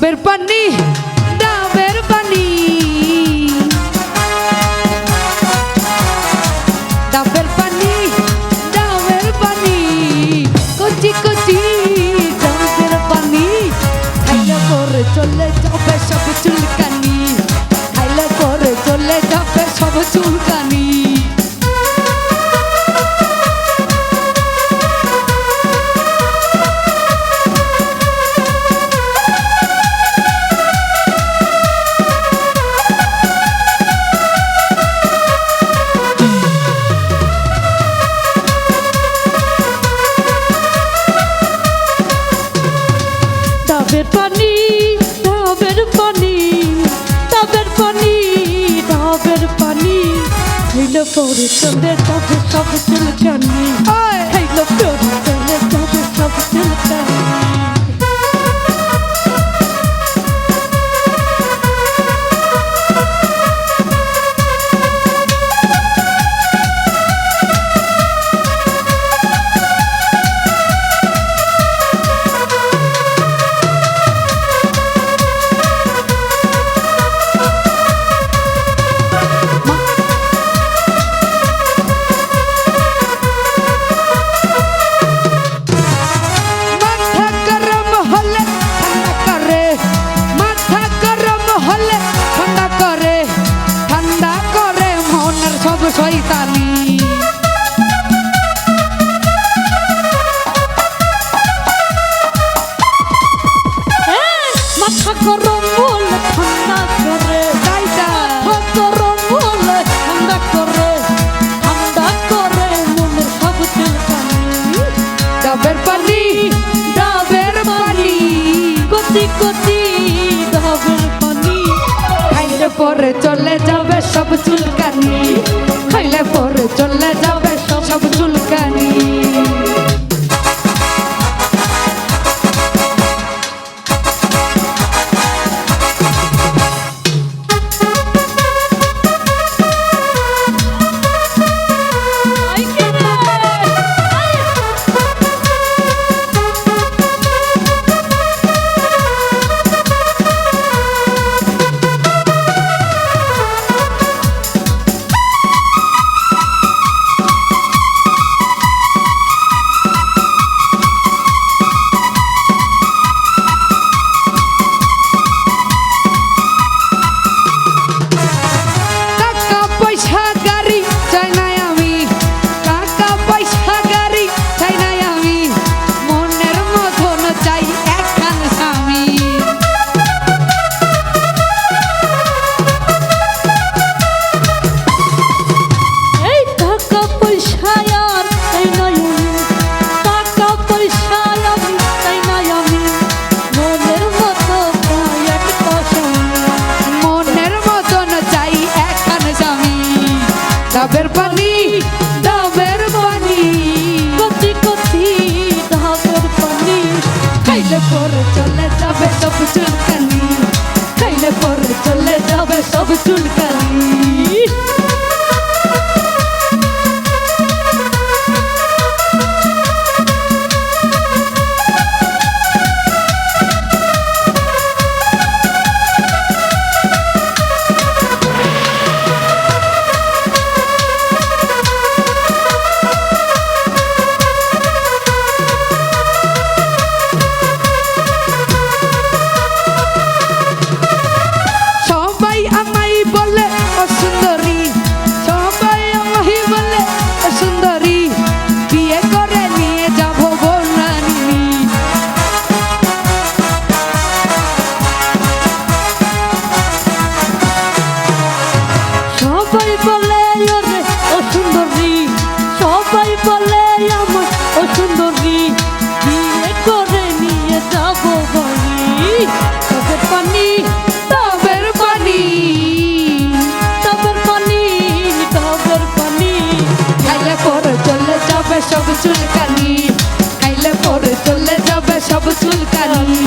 ডাবের পানি ডাবের পানি ডাবের পানি ডাবের পানি কচি কচি ডাবের পানি খাইলে পরে চলে যাবে সব চুলকানি খাইলে পরে চলে যাবে সব চুলকানি ডাবের পানি ডাবের পানি ডাবের পানি ডাবের পানি খাইলে পরে চলে যাবে সব চুলকানি খাইলে পরে চলে যাবে সব চুলকানি শয়তানি মাথা গরম হলে ঠান্ডা করে মাথা গরম হলে ঠান্ডা করে মনের সব চুলকানি ডাবের পানি ডাবের পানি কচি কচি ডাবের পানি খাইলে পরে চলে যাবে সব চুলকানি খাইলে পরে চলে যাবে সব চুলকানি ডাবের পানি ডাবের পানি কচি কচি ডাবের পানি খাইলে পরে চলে যাবে সব চুলকানি খাইলে পরে চলে যাবে সব চুলকানি সব চুলকানি খাইলে পরে চলে যাবে সব চুলকানি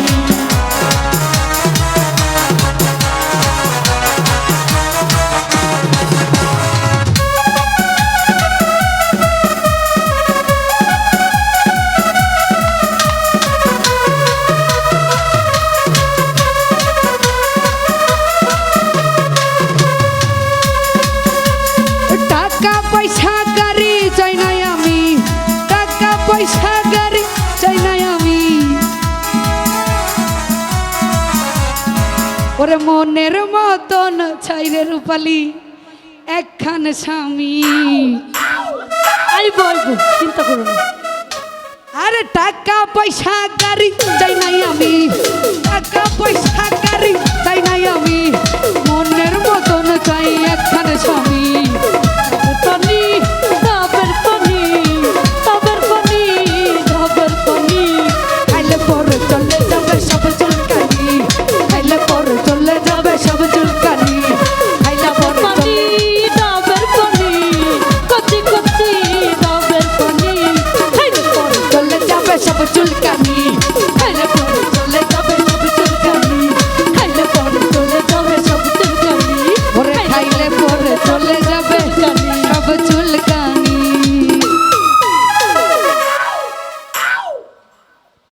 ওরে মনের মতন ছাইরে রূপালি একখান স্বামী। আমি বলবো, চিন্তা করো না। আরে টাকা পয়সা গাড়ি